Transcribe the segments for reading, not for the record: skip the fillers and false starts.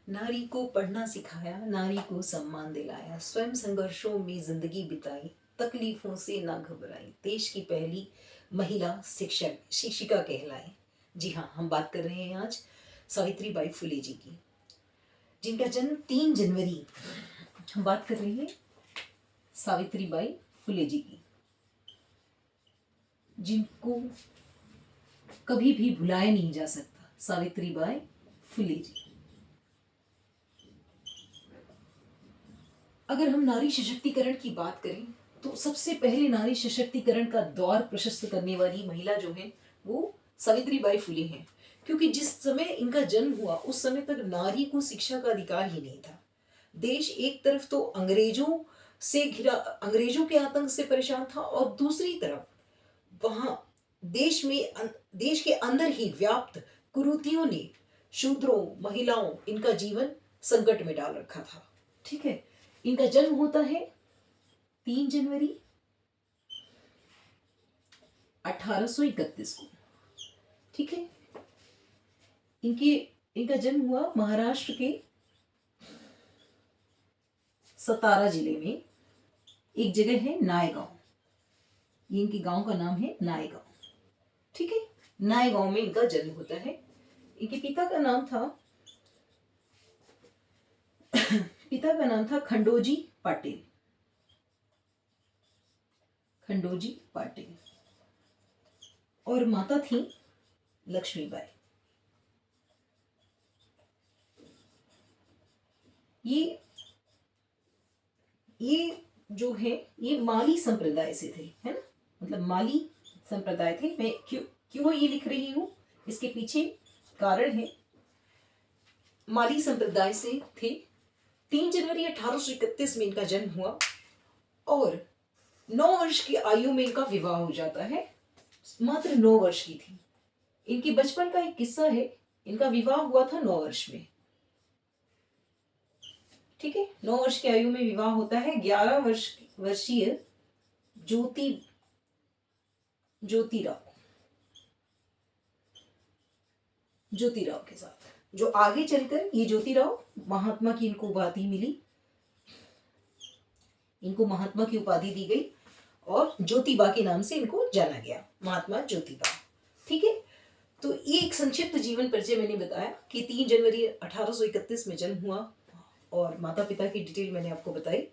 नारी को पढ़ना सिखाया, नारी को सम्मान दिलाया, स्वयं संघर्षों में जिंदगी बिताई, तकलीफों से ना घबराई, देश की पहली महिला शिक्षिका कहलाई। जी हाँ, हम बात कर रहे हैं आज सावित्री बाई फुले जी की, जिनका जन्म 3 जनवरी, हम बात कर रहे हैं सावित्री बाई फुले जी की, जिनको कभी भी भुलाया नहीं जा सकता। सावित्री बाई फुले जी। अगर हम नारी सशक्तिकरण की बात करें तो सबसे पहले नारी सशक्तिकरण का द्वार प्रशस्त करने वाली महिला जो है वो सावित्री बाई फुले हैं, क्योंकि जिस समय इनका जन्म हुआ उस समय तक नारी को शिक्षा का अधिकार ही नहीं था। देश एक तरफ तो अंग्रेजों के आतंक से परेशान था, और दूसरी तरफ वहां देश के अंदर ही व्याप्त कुरीतियों ने शूद्रों, महिलाओं, इनका जीवन संकट में डाल रखा था। ठीक है, इनका जन्म होता है 3 जनवरी 1831 को। ठीक है, इनका जन्म हुआ महाराष्ट्र के सतारा जिले में, एक जगह है नायगांव। ये इनके गांव का नाम है नायगांव। ठीक है, नायगांव में इनका जन्म होता है। इनके पिता का नाम था खंडोजी पाटिल। खंडोजी पाटिल। और माता थी लक्ष्मीबाई। ये जो है ये माली संप्रदाय से थे, है ना, मतलब माली संप्रदाय थे। मैं क्यों ये लिख रही हूं, इसके पीछे कारण है। माली संप्रदाय से थे। 3 जनवरी 1831 में इनका जन्म हुआ और 9 वर्ष की आयु में इनका विवाह हो जाता है। मात्र 9 वर्ष की थी। इनके बचपन का एक किस्सा है। इनका विवाह हुआ था 9 वर्ष में। ठीक है, 9 वर्ष की आयु में विवाह होता है 11 वर्षीय ज्योतिराव के साथ, जो आगे चलकर ये ज्योतिराव महात्मा की इनको उपाधि मिली। इनको महात्मा की उपाधि दी गई और ज्योतिबा के नाम से इनको जाना गया, महात्मा ज्योतिबा। ठीक है, तो ये एक संक्षिप्त जीवन परिचय मैंने बताया कि 3 जनवरी 1831 में जन्म हुआ और माता पिता की डिटेल मैंने आपको बताई।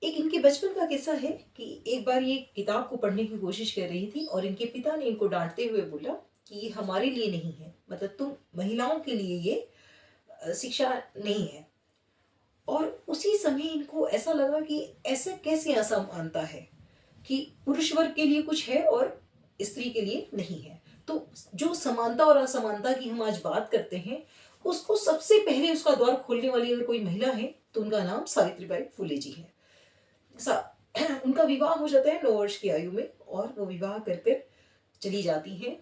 एक इनके बचपन का किस्सा है कि एक बार ये किताब को पढ़ने की कोशिश कर रही थी और इनके पिता ने इनको डांटते हुए बोला कि ये हमारे लिए नहीं है, मतलब तुम महिलाओं के लिए ये शिक्षा नहीं है। और उसी समय इनको ऐसा लगा कि ऐसा कैसे असमानता है कि पुरुष वर्ग के लिए कुछ है और स्त्री के लिए नहीं है। तो जो समानता और असमानता की हम आज बात करते हैं, उसको सबसे पहले उसका द्वार खोलने वाली अगर कोई महिला है तो उनका नाम सावित्रीबाई फुले जी है। उनका विवाह हो जाता है 9 वर्ष की आयु में और वो विवाह कर चली जाती हैं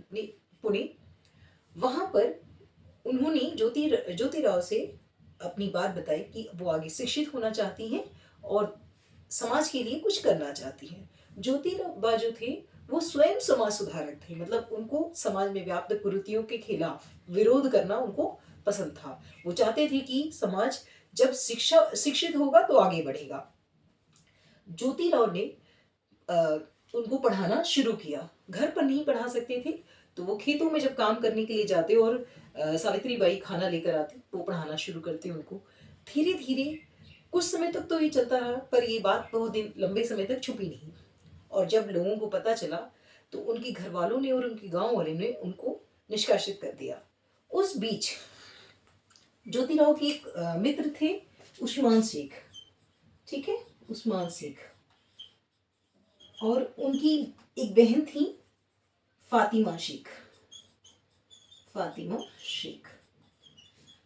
पुणे। वहां पर उन्होंने ज्योतिराव से अपनी बात बताई कि वो आगे शिक्षित होना चाहती हैं और समाज के लिए कुछ करना चाहती हैं। ज्योतिबा जो थे वो स्वयं समाज सुधारक थे, मतलब उनको समाज में व्याप्त कुरीतियों के खिलाफ विरोध करना उनको पसंद था। वो चाहते थे कि समाज जब शिक्षित होगा तो आगे बढ़ेगा। ज्योतिराव ने उनको पढ़ाना शुरू किया। घर पर नहीं पढ़ा सकते थे तो वो खेतों में जब काम करने के लिए जाते और सावित्रीबाई खाना लेकर आती, वो पढ़ाना शुरू करते उनको। धीरे धीरे कुछ समय तक तो ये चलता रहा, पर ये बात बहुत दिन लंबे समय तक छुपी नहीं। और जब लोगों को पता चला तो उनके घर वालों ने और उनके गांव वाले ने उनको निष्कासित कर दिया। उस बीच ज्योतिराव के एक मित्र थे उस्मान शेख। ठीक है, उस्मान शेख, और उनकी एक बहन थी फातिमा शेख।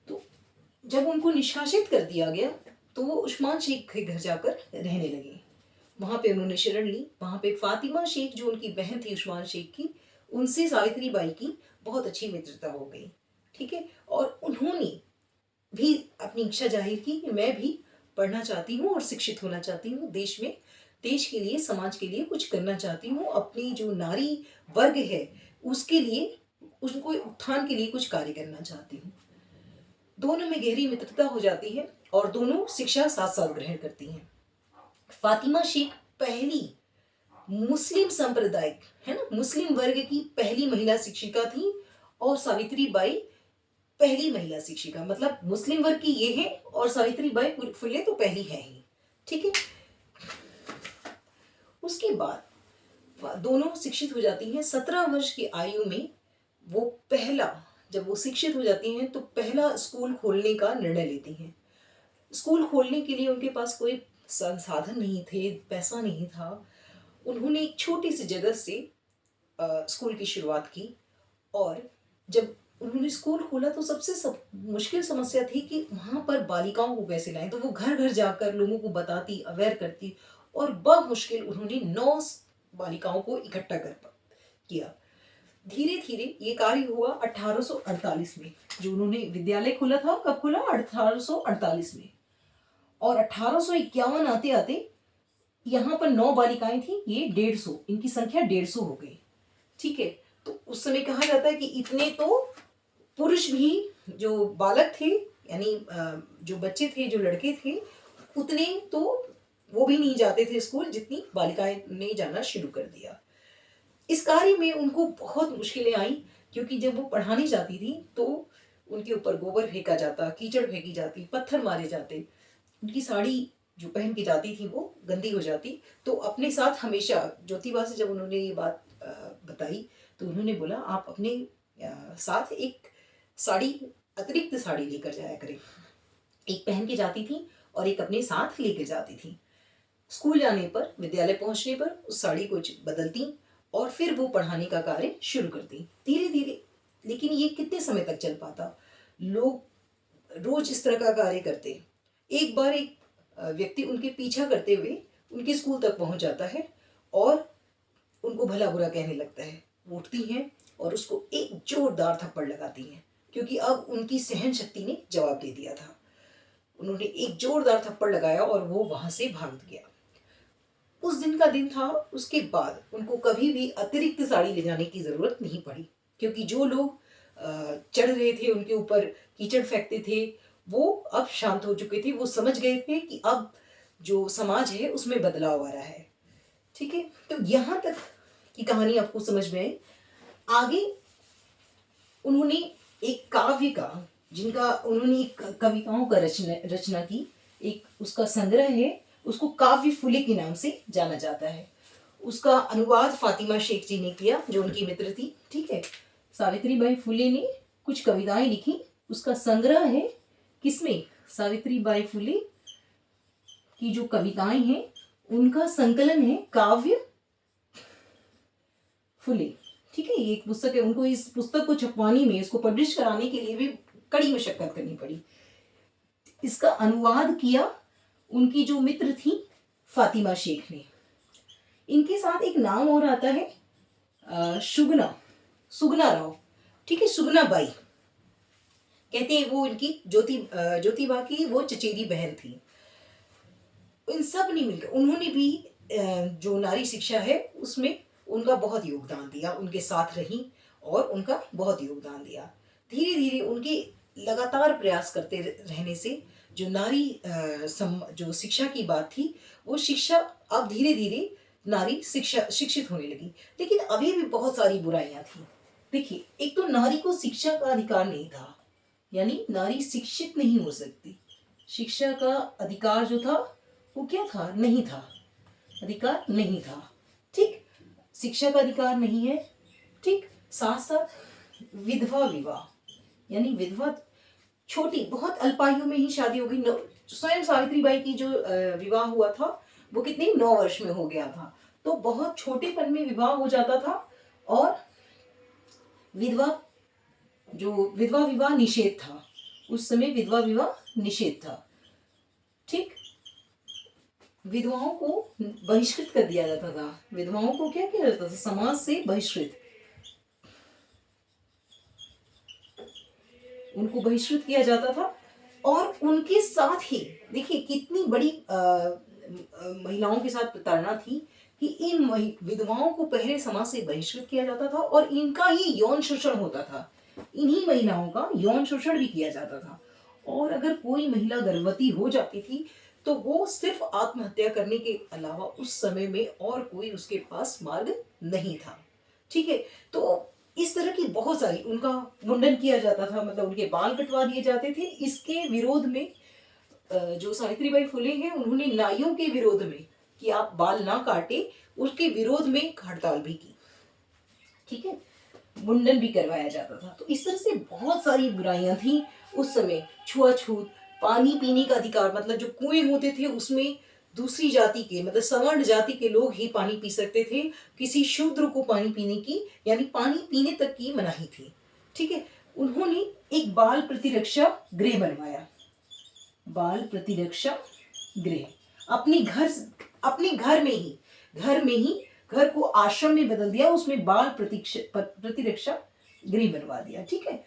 तो जब उनको निष्कासित कर दिया गया तो वो उस्मान शेख के घर जाकर रहने लगे। वहां पे उन्होंने शरण ली। वहां पे फातिमा शेख जो उनकी बहन थी उस्मान शेख की, उनसे सावित्रीबाई की बहुत अच्छी मित्रता हो गई। ठीक है, और उन्होंने भी अपनी इच्छा जाहिर की कि मैं भी पढ़ना चाहती हूँ और शिक्षित होना चाहती हूँ, देश के लिए, समाज के लिए कुछ करना चाहती हूँ, अपनी जो नारी वर्ग है उसके लिए, उनको उत्थान के लिए कुछ कार्य करना चाहती हूँ। दोनों में गहरी मित्रता हो जाती है और दोनों शिक्षा साथ साथ ग्रहण करती हैं। फातिमा शेख पहली मुस्लिम संप्रदाय, है ना, मुस्लिम वर्ग की पहली महिला शिक्षिका थी और सावित्री बाई पहली महिला शिक्षिका, मतलब मुस्लिम वर्ग की ये है और सावित्री बाई फुले तो पहली है ही। ठीक है, उसके बाद दोनों शिक्षित हो जाती हैं। 17 वर्ष की आयु में वो पहला, जब वो शिक्षित हो जाती हैं तो पहला स्कूल खोलने का निर्णय लेती हैं। स्कूल खोलने के लिए उनके पास कोई संसाधन नहीं थे, पैसा नहीं था। उन्होंने एक छोटी सी जगह से स्कूल की शुरुआत की और जब उन्होंने स्कूल खोला तो सबसे मुश्किल समस्या थी कि वहाँ पर बालिकाओं को कैसे लाएं। तो वो घर घर जाकर लोगों को बताती, अवेयर करती और बमुश्किल उन्होंने 9 बालिकाओं को इकट्ठा किया। धीरे धीरे ये कार्य हुआ 1848 में, जो उन्होंने विद्यालय खोला था। कब खोला? 1848 में। और 1851 आते आते यहाँ पर 9 बालिकाएं थी, ये 150, इनकी संख्या 150 हो गई। ठीक है, तो उस समय कहा जाता है कि इतने तो पुरुष भी, जो बालक थे यानी जो बच्चे थे, जो लड़के थे, उतने तो वो भी नहीं जाते थे स्कूल जितनी बालिकाएं ने जाना शुरू कर दिया। इस कार्य में उनको बहुत मुश्किलें आई, क्योंकि जब वो पढ़ाने जाती थी तो उनके ऊपर गोबर फेंका जाता, कीचड़ फेंकी जाती, पत्थर मारे जाते, उनकी साड़ी जो पहन के जाती थी वो गंदी हो जाती। तो अपने साथ हमेशा ज्योतिबा से जब उन्होंने ये बात बताई तो उन्होंने बोला आप अपने साथ एक साड़ी, अतिरिक्त साड़ी लेकर जाया करें। एक पहन के जाती थी और एक अपने साथ लेकर जाती थी। स्कूल जाने पर, विद्यालय पहुंचने पर उस साड़ी को बदलती और फिर वो पढ़ाने का कार्य शुरू करती धीरे धीरे। लेकिन ये कितने समय तक चल पाता? लोग रोज इस तरह का कार्य करते। एक बार एक व्यक्ति उनके पीछा करते हुए उनके स्कूल तक पहुंच जाता है और उनको भला बुरा कहने लगता है। वो उठती हैं और उसको एक जोरदार थप्पड़ लगाती हैं, क्योंकि अब उनकी सहन शक्ति ने जवाब दे दिया था। उन्होंने एक जोरदार थप्पड़ लगाया और वो वहां से भाग गया। उस दिन का दिन था। उसके बाद उनको कभी भी अतिरिक्त साड़ी ले जाने की जरूरत नहीं पड़ी, क्योंकि जो लोग चढ़ रहे थे उनके ऊपर, कीचड़ फेंकते थे, वो अब शांत हो चुके थे। वो समझ गए थे कि अब जो समाज है उसमें बदलाव आ रहा है। ठीक है, तो यहाँ तक की कहानी आपको समझ में आई। आगे उन्होंने एक काव्य का, जिनका उन्होंने एक कविताओं का रचना की, एक उसका संग्रह है, उसको काव्य फुले के नाम से जाना जाता है। उसका अनुवाद फातिमा शेख जी ने किया, जो उनकी मित्र थी। ठीक है, सावित्री बाई फुले ने कुछ कविताएं लिखी, उसका संग्रह है किसमें? सावित्री बाई फुले की जो कविताएं हैं उनका संकलन है काव्य फुले। ठीक है, ये एक पुस्तक है। उनको इस पुस्तक को छपवाने में, इसको पब्लिश कराने के लिए भी कड़ी मशक्कत करनी पड़ी। इसका अनुवाद किया उनकी जो मित्र थी फातिमा शेख ने। इनके साथ एक नाम और आता है सुगना राव। ठीक है, सुगना बाई कहते हैं, वो इनकी ज्योतिबा की वो चचेरी बहन थी। इन सब ने मिलकर, उन्होंने भी जो नारी शिक्षा है उसमें उनका बहुत योगदान दिया, उनके साथ रही और उनका बहुत योगदान दिया। धीरे धीरे उनके लगातार प्रयास करते रहने से जो नारी जो शिक्षा की बात थी, वो शिक्षा अब धीरे धीरे नारी शिक्षित होने लगी। लेकिन अभी भी बहुत सारी बुराइयां थी। देखिए, एक तो नारी को शिक्षा का अधिकार नहीं था, यानी नारी शिक्षित नहीं हो सकती। शिक्षा का अधिकार जो था वो क्या था? नहीं था, अधिकार नहीं था। ठीक, शिक्षा का अधिकार नहीं है। ठीक, साथ साथ विधवा विवाह, यानी विधवा, छोटी बहुत अल्पायु में ही शादी हो गई। स्वयं सावित्री बाई की जो विवाह हुआ था वो कितने 9 वर्ष में हो गया था। तो बहुत छोटेपन में विवाह हो जाता था और विधवा विवाह निषेध था। उस समय विधवा विवाह निषेध था। ठीक, विधवाओं को बहिष्कृत कर दिया जाता था। विधवाओं को क्या किया जाता था? समाज से बहिष्कृत, उनको बहिष्कृत किया जाता था। और उनके साथ ही देखिए कितनी बड़ी महिलाओं के साथ प्रताड़ना थी कि इन विधवाओं को पहले समाज से बहिष्कृत किया जाता था और इनका ही यौन शोषण होता था। इन्हीं महिलाओं का यौन शोषण भी किया जाता था और अगर कोई महिला गर्भवती हो जाती थी तो वो सिर्फ आत्महत्या करने के अलावा उस समय में और कोई उसके पास मार्ग नहीं था। ठीक है, तो इस तरह की बहुत सारी, उनका मुंडन किया जाता था, मतलब उनके बाल कटवा दिए जाते थे। इसके विरोध में जो सावित्रीबाई फुले हैं उन्होंने नाइयों के विरोध में, कि आप बाल ना काटे, उसके विरोध में एक हड़ताल भी की। ठीक है, मुंडन भी करवाया जाता था। तो इस तरह से बहुत सारी बुराइयां थी उस समय। छुआछूत, पानी पीने का अधिकार, मतलब जो कुएं होते थे उसमें दूसरी जाति के, मतलब सवर्ण जाति के लोग ही पानी पी सकते थे, किसी शूद्र को पानी पीने की, यानी पानी पीने तक की मनाही थी। ठीक है, उन्होंने एक बाल प्रतिरक्षा गृह बनवाया, बाल प्रतिरक्षा गृह, अपने घर में ही घर को आश्रम में बदल दिया, उसमें बाल प्रतिरक्षा गृह बनवा दिया। ठीक है,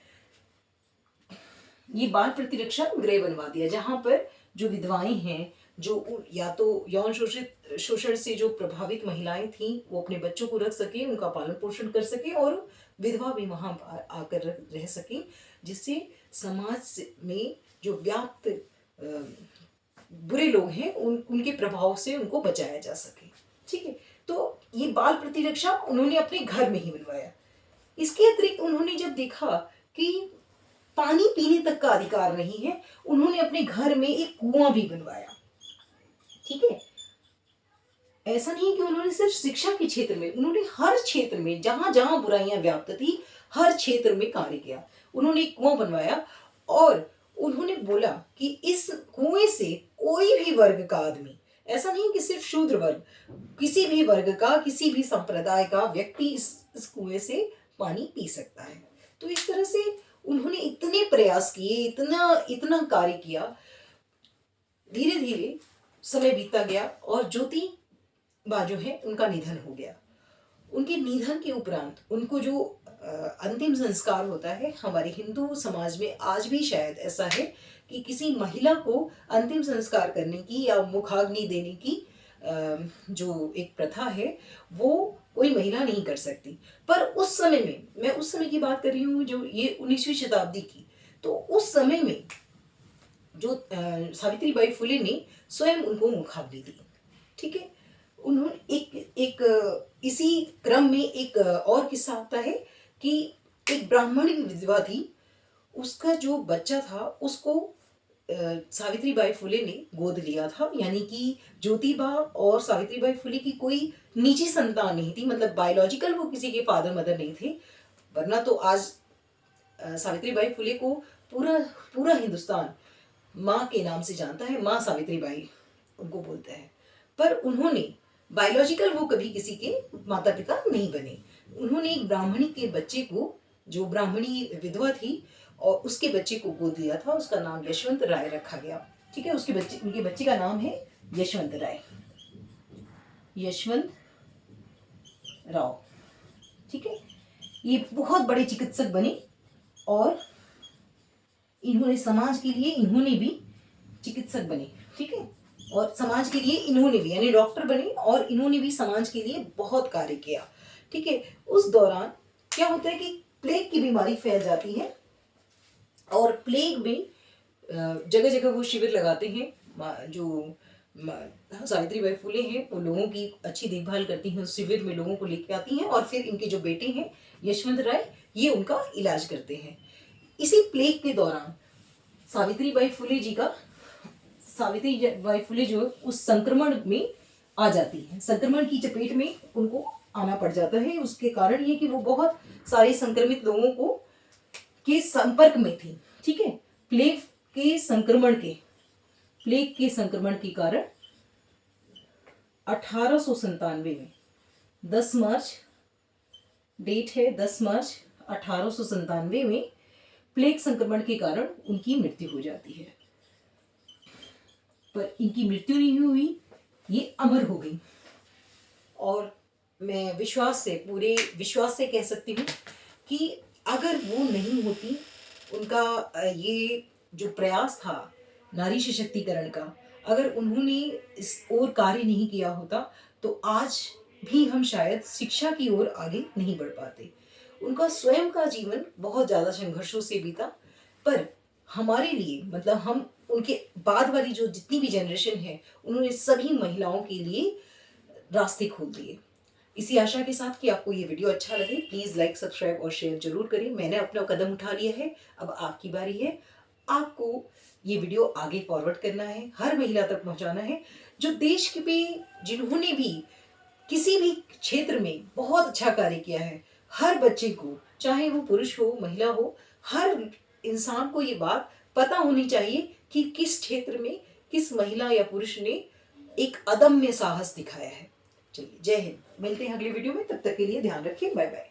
ये बाल प्रतिरक्षा गृह बनवा दिया जहां पर जो विधवाएं हैं, जो या तो यौन शोषण से जो प्रभावित महिलाएं थीं, वो अपने बच्चों को रख सके, उनका पालन पोषण कर सके, और विधवा भी वहां आकर रह सके, जिससे समाज में जो व्याप्त बुरे लोग हैं उनके प्रभाव से उनको बचाया जा सके। ठीक है, तो ये बाल प्रतिरक्षा उन्होंने अपने घर में ही बनवाया। इसके अतिरिक्त उन्होंने जब देखा कि पानी पीने तक का अधिकार नहीं है, उन्होंने अपने घर में एक कुआं भी बनवाया। ठीक है, ऐसा नहीं कि उन्होंने सिर्फ शिक्षा के क्षेत्र में, उन्होंने हर क्षेत्र में जहां जहां बुराइयां व्याप्त थी, हर क्षेत्र में कार्य किया। उन्होंने एक कुआं बनवाया और उन्होंने बोला कि इस कुएं से कोई भी वर्ग का आदमी, ऐसा नहीं कि सिर्फ शूद्र वर्ग, किसी भी वर्ग का, किसी भी संप्रदाय का व्यक्ति इस कुएं से पानी पी सकता है। तो इस तरह से उन्होंने इतने प्रयास किए, इतना इतना कार्य किया। धीरे धीरे समय बीतता गया और ज्योतिबा जो है उनका निधन हो गया। उनके निधन के उपरांत उनको जो अंतिम संस्कार होता है, हमारे हिंदू समाज में आज भी शायद ऐसा है कि किसी महिला को अंतिम संस्कार करने की या मुखाग्नि देने की जो एक प्रथा है, वो कोई महिला नहीं कर सकती। पर उस समय में, मैं उस समय की बात कर रही हूँ जो ये 19वीं शताब्दी की, तो उस समय में जो सावित्रीबाई फुले ने स्वयं उनको मुखाग्नि दी। ठीक है, उन्होंने इसी क्रम में एक और किस्सा आता है कि एक ब्राह्मण विधवा थी, उसका जो बच्चा था उसको सावित्रीबाई फुले ने गोद लिया था। यानी कि ज्योतिबा और सावित्रीबाई फुले की कोई निजी संतान नहीं थी, मतलब बायोलॉजिकल वो किसी के फादर मदर नहीं थे। वरना तो आज सावित्रीबाई फुले को पूरा पूरा हिंदुस्तान माँ के नाम से जानता है, माँ सावित्रीबाई उनको बोलते हैं। पर उन्होंने बायोलॉजिकल वो कभी किसी के माता पिता नहीं बने। उन्होंने एक ब्राह्मणी के बच्चे को, जो ब्राह्मणी विधवा थी, और उसके बच्चे को गोद लिया था, उसका नाम यशवंत राय रखा गया। ठीक है, उनके बच्चे का नाम है यशवंत राय, यशवंत राव। ठीक है, ये बहुत बड़े चिकित्सक बने और इन्होंने भी चिकित्सक बने। ठीक है, और समाज के लिए इन्होंने भी, यानी डॉक्टर बने और इन्होंने भी समाज के लिए बहुत कार्य किया। ठीक है, उस दौरान क्या होता है कि प्लेग की बीमारी फैल जाती है और प्लेग में जगह जगह वो शिविर लगाते हैं। जो सावित्रीबाई फुले हैं वो लोगों की अच्छी देखभाल करती हैं, उस शिविर में लोगों को लेके आती हैं, और फिर इनके जो बेटे हैं यशवंत राय, ये उनका इलाज करते हैं। इसी प्लेग के दौरान सावित्रीबाई फुले जो उस संक्रमण में आ जाती है, संक्रमण की चपेट में उनको आना पड़ जाता है। उसके कारण ये कि वो बहुत सारे संक्रमित लोगों के संपर्क में थी। ठीक है, प्लेग के संक्रमण के कारण 1897 में 10 मार्च डेट है, 10 मार्च 1897 में प्लेग संक्रमण के कारण उनकी मृत्यु हो जाती है। पर इनकी मृत्यु नहीं हुई, ये अमर हो गई। और मैं पूरे विश्वास से कह सकती हूँ कि अगर वो नहीं होती, उनका ये जो प्रयास था नारी सशक्तिकरण का, अगर उन्होंने इस ओर कार्य नहीं किया होता, तो आज भी हम शायद शिक्षा की ओर आगे नहीं बढ़ पाते। उनका स्वयं का जीवन बहुत ज़्यादा संघर्षों से बीता, पर हमारे लिए, मतलब हम उनके बाद वाली जो जितनी भी जनरेशन है, उन्होंने सभी महिलाओं के लिए रास्ते खोल दिए। इसी आशा के साथ कि आपको ये वीडियो अच्छा लगे, प्लीज़ लाइक, सब्सक्राइब और शेयर जरूर करें। मैंने अपना कदम उठा लिया है, अब आपकी बारी है। आपको ये वीडियो आगे फॉरवर्ड करना है, हर महिला तक पहुंचाना है, जो देश के पे जिन्होंने भी किसी भी क्षेत्र में बहुत अच्छा कार्य किया है। हर बच्चे को, चाहे वो पुरुष हो महिला हो, हर इंसान को ये बात पता होनी चाहिए कि किस क्षेत्र में किस महिला या पुरुष ने एक अदम्य साहस दिखाया है। चलिए, जय हिंद। मिलते हैं अगले वीडियो में, तब तक के लिए ध्यान रखिए। Bye bye.